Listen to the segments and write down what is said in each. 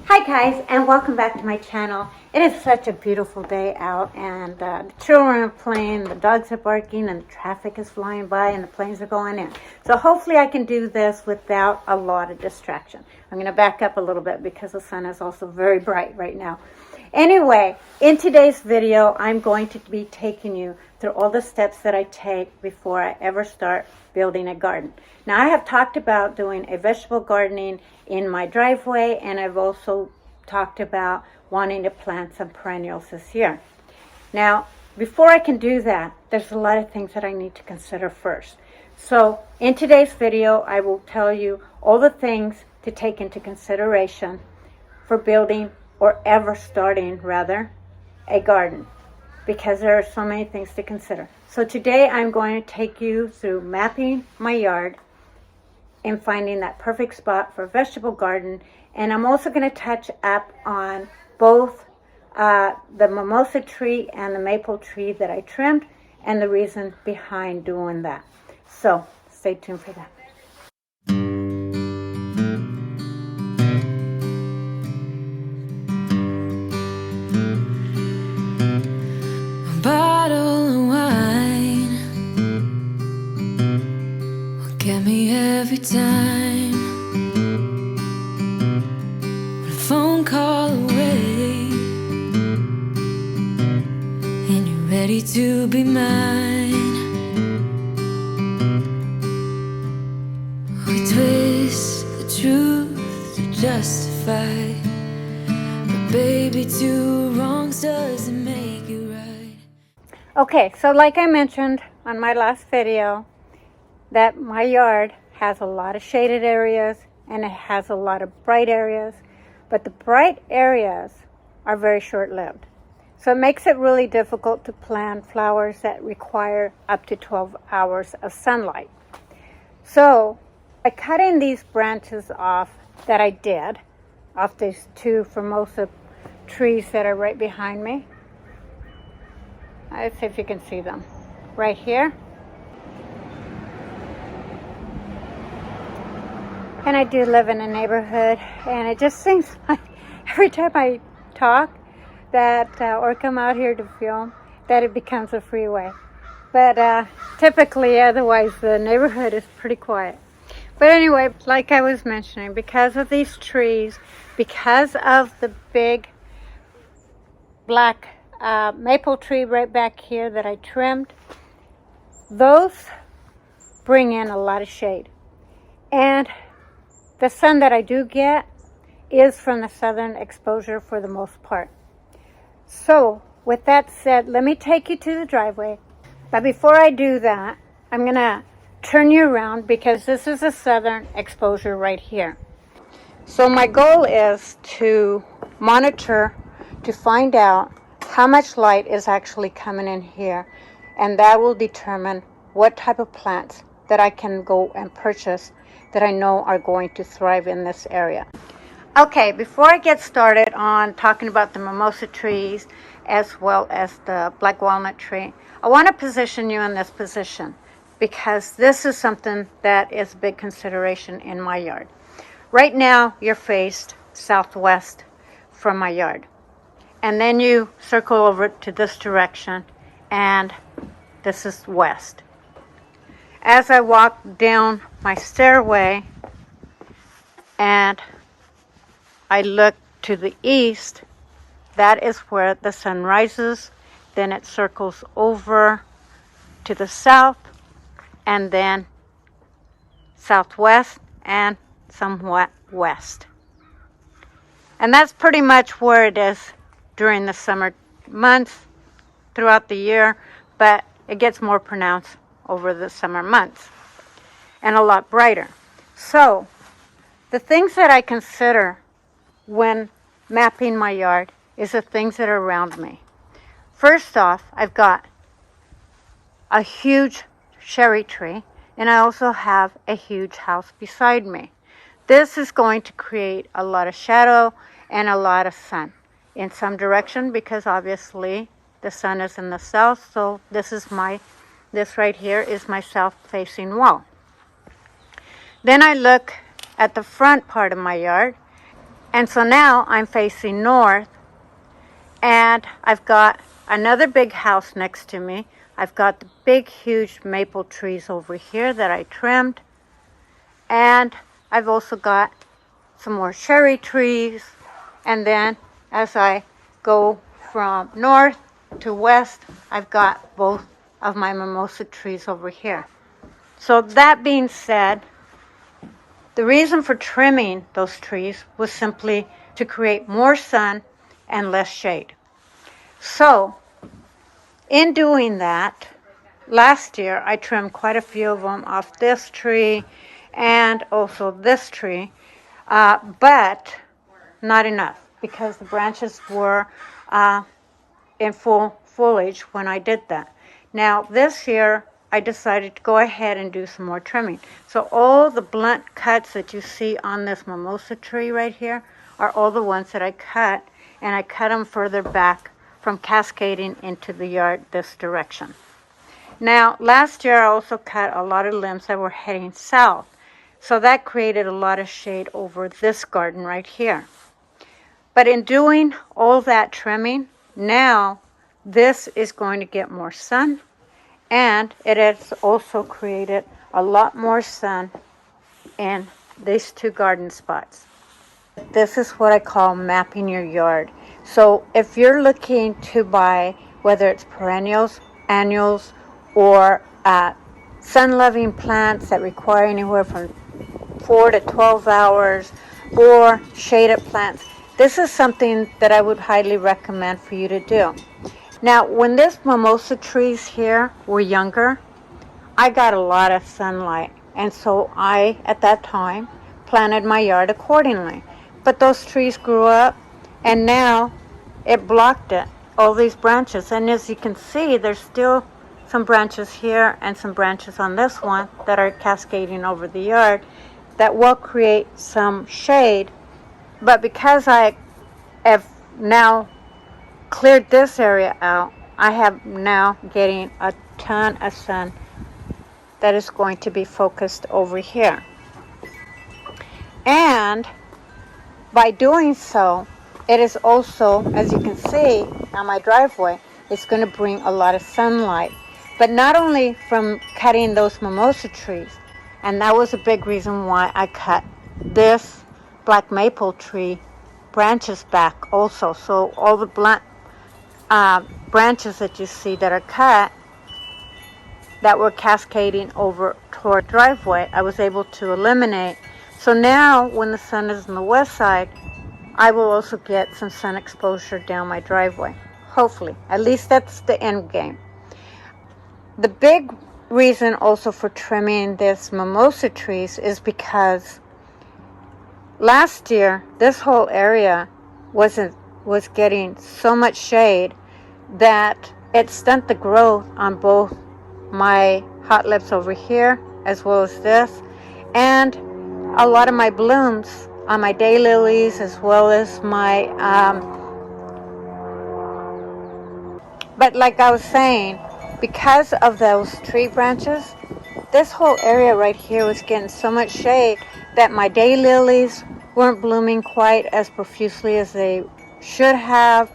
Hi guys, and welcome back to my channel. It is such a beautiful day out, and the children are playing, the dogs are barking, and the traffic is flying by, and the planes are going in. So hopefully I can do this without a lot of distraction. I'm going to back up a little bit because the sun is also very bright right now. Anyway, in today's video, I'm going to be taking you through all the steps that I take before I ever start building a garden. Now, I have talked about doing a vegetable gardening in my driveway, and I've also talked about wanting to plant some perennials this year. Now, before I can do that, there's a lot of things that I need to consider first. So, in today's video, I will tell you all the things to take into consideration for building or ever starting, rather, a garden, because there are so many things to consider. So today I'm going to take you through mapping my yard and finding that perfect spot for a vegetable garden. And I'm also going to touch up on both the mimosa tree and the maple tree that I trimmed and the reason behind doing that. So stay tuned for that. Bottle of wine will get me every time. One phone call away and you're ready to be mine. We twist the truth to justify, but baby, two wrongs doesn't make you right. Okay, so like I mentioned on my last video, that my yard has a lot of shaded areas and it has a lot of bright areas, but the bright areas are very short-lived. So it makes it really difficult to plant flowers that require up to 12 hours of sunlight. So by cutting these branches off that I did, off these two formosa trees that are right behind me, let's see if you can see them right here. And I do live in a neighborhood, and it just seems like every time I talk that or come out here to film that it becomes a freeway. But typically, otherwise, the neighborhood is pretty quiet. But anyway, like I was mentioning, because of these trees, because of the big black maple tree right back here that I trimmed, those bring in a lot of shade. And the sun that I do get is from the southern exposure for the most part. So with that said, let me take you to the driveway. But before I do that, I'm going to turn you around because this is a southern exposure right here. So my goal is to monitor to find out how much light is actually coming in here, and that will determine what type of plants that I can go and purchase that I know are going to thrive in this area. Okay, before I get started on talking about the mimosa trees as well as the black walnut tree, I want to position you in this position because this is something that is a big consideration in my yard. Right now, you're faced southwest from my yard. And then you circle over to this direction, and this is west. As I walk down my stairway and I look to the east, that is where the sun rises. Then it circles over to the south, and then southwest and somewhat west. And that's pretty much where it is during the summer months throughout the year, but it gets more pronounced over the summer months and a lot brighter. So the things that I consider when mapping my yard is the things that are around me. First off, I've got a huge cherry tree, and I also have a huge house beside me. This is going to create a lot of shadow and a lot of sun in some direction because obviously the sun is in the south, so this right here is my south-facing wall. Then I look at the front part of my yard, And so now I'm facing north, and I've got another big house next to me. I've got the big, huge maple trees over here that I trimmed. And I've also got some more cherry trees. And then as I go from north to west, I've got both of my mimosa trees over here. So that being said, the reason for trimming those trees was simply to create more sun and less shade. So, in doing that, last year I trimmed quite a few of them off this tree and also this tree, but not enough because the branches were in full foliage when I did that. Now, this year I decided to go ahead and do some more trimming. So all the blunt cuts that you see on this mimosa tree right here are all the ones that I cut, and I cut them further back from cascading into the yard this direction. Now, last year I also cut a lot of limbs that were heading south, so that created a lot of shade over this garden right here. But in doing all that trimming, now this is going to get more sun, and it has also created a lot more sun in these two garden spots. This is what I call mapping your yard. So if you're looking to buy, whether it's perennials, annuals, or sun-loving plants that require anywhere from 4 to 12 hours, or shaded plants, this is something that I would highly recommend for you to do. Now, when these mimosa trees here were younger, I got a lot of sunlight, and so I, at that time, planted my yard accordingly. But those trees grew up, and now it blocked it, all these branches. And as you can see, there's still some branches here and some branches on this one that are cascading over the yard that will create some shade. But because I have now cleared this area out, I have now getting a ton of sun that is going to be focused over here. And by doing so, it is also, as you can see on my driveway, it's going to bring a lot of sunlight. But not only from cutting those mimosa trees, and that was a big reason why I cut this black maple tree branches back also. So all the blunt branches that you see that are cut, that were cascading over toward driveway, I was able to eliminate. So now when the sun is on the west side, I will also get some sun exposure down my driveway. Hopefully. At least that's the end game. The big reason also for trimming this mimosa trees is because last year this whole area was getting so much shade that it stunted the growth on both my hot lips over here as well as this, and a lot of my blooms on my daylilies as well as my but like I was saying, because of those tree branches, this whole area right here was getting so much shade that my daylilies weren't blooming quite as profusely as they should have.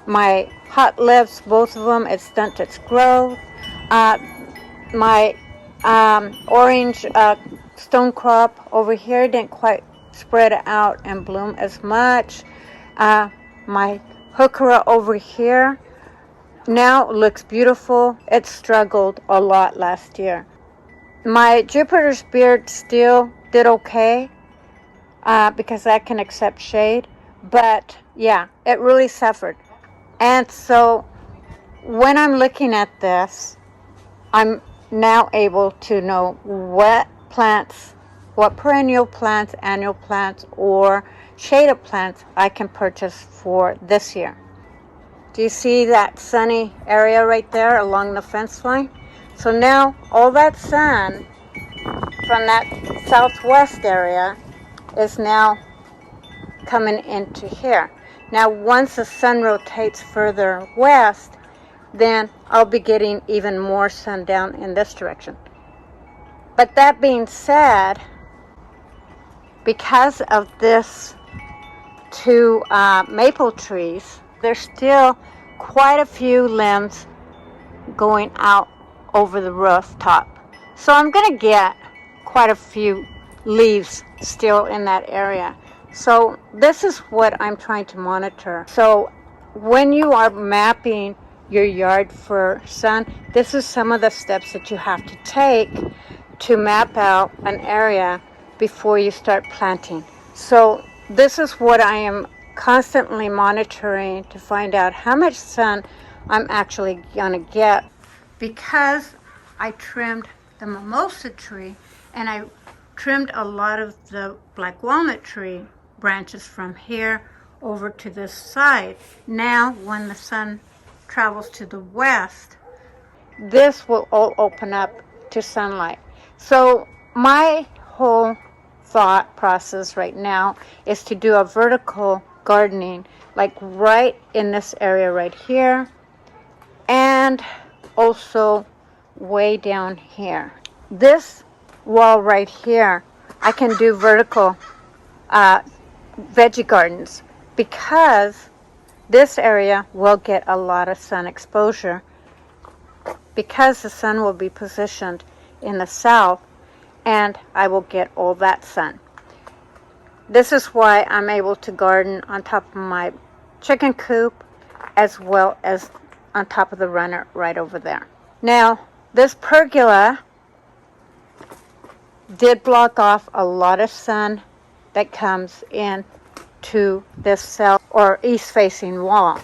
My hot lips, both of them, it stunted its growth. My orange stone crop over here didn't quite spread out and bloom as much. My heuchera over here now looks beautiful. It struggled a lot last year. My Jupiter's beard still did okay because I can accept shade, but yeah, it really suffered. And so when I'm looking at this, I'm now able to know what plants, what perennial plants, annual plants, or shaded plants I can purchase for this year. Do you see that sunny area right there along the fence line? So now all that sun from that southwest area is now coming into here. Now once the sun rotates further west, then I'll be getting even more sun down in this direction. But that being said, because of this two maple trees. There's still quite a few limbs going out over the rooftop. So I'm going to get quite a few leaves still in that area. So this is what I'm trying to monitor. So when you are mapping your yard for sun, this is some of the steps that you have to take to map out an area before you start planting. So this is what I am constantly monitoring to find out how much sun I'm actually gonna get. Because I trimmed the mimosa tree and I trimmed a lot of the black walnut tree branches from here over to this side. Now when the sun travels to the west, this will all open up to sunlight. So my whole thought process right now is to do a vertical gardening, like right in this area right here, and also way down here. This wall right here, I can do vertical veggie gardens because this area will get a lot of sun exposure because the sun will be positioned in the south and I will get all that sun. This is why I'm able to garden on top of my chicken coop as well as on top of the runner right over there. Now, this pergola did block off a lot of sun that comes in to this south or east facing wall.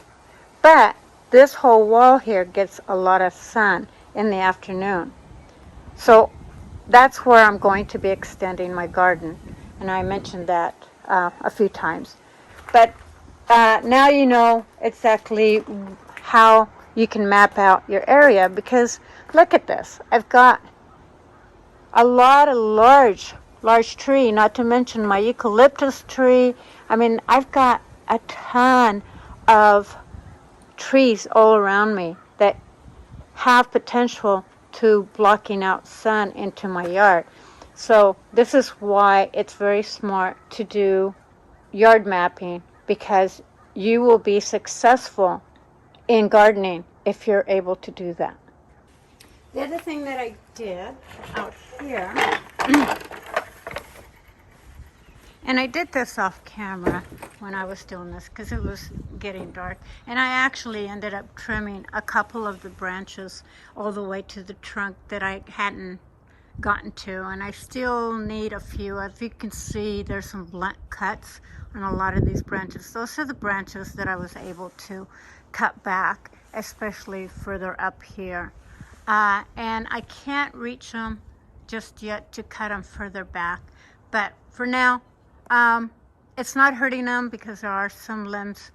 But this whole wall here gets a lot of sun in the afternoon. So that's where I'm going to be extending my garden. And I mentioned that a few times. But now you know exactly how you can map out your area, because look at this. I've got a lot of large tree, not to mention my eucalyptus tree. I mean, I've got a ton of trees all around me that have potential to blocking out sun into my yard. So this is why it's very smart to do yard mapping, because you will be successful in gardening if you're able to do that. The other thing that I did out here, and I did this off camera when I was doing this because it was getting dark, and I actually ended up trimming a couple of the branches all the way to the trunk that I hadn't gotten to, and I still need a few. As you can see, there's some blunt cuts on a lot of these branches. Those are the branches that I was able to cut back, especially further up here. And I can't reach them just yet to cut them further back. But for now, it's not hurting them because there are some limbs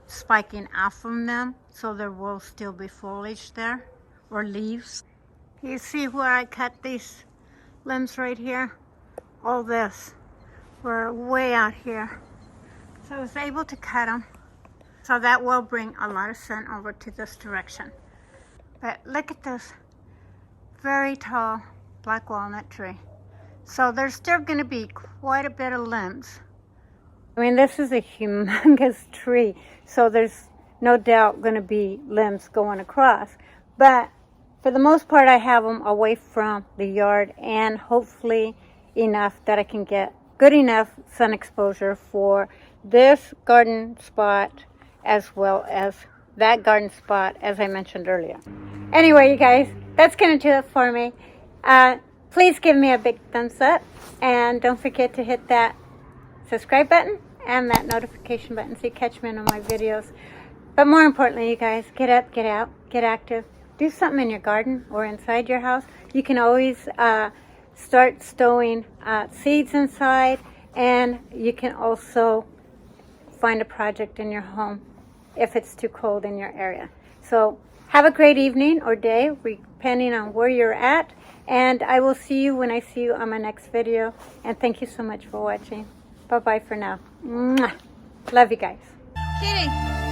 spiking off from them. So there will still be foliage there or leaves. You see where I cut these limbs right here? All this. We're way out here. So I was able to cut them. So that will bring a lot of sun over to this direction. But look at this very tall black walnut tree. So there's still going to be quite a bit of limbs. I mean, this is a humongous tree, so there's no doubt going to be limbs going across. But for the most part, I have them away from the yard, and hopefully enough that I can get good enough sun exposure for this garden spot as well as that garden spot, as I mentioned earlier. Anyway, you guys, that's going to do it for me. Please give me a big thumbs up, and don't forget to hit that subscribe button and that notification button so you catch me on all my videos. But more importantly, you guys, get up, get out, get active. Do something in your garden or inside your house. You can always start stowing seeds inside, and you can also find a project in your home if it's too cold in your area. So have a great evening or day, depending on where you're at. And I will see you when I see you on my next video. And thank you so much for watching. Bye-bye for now. Mwah. Love you guys. Kitty.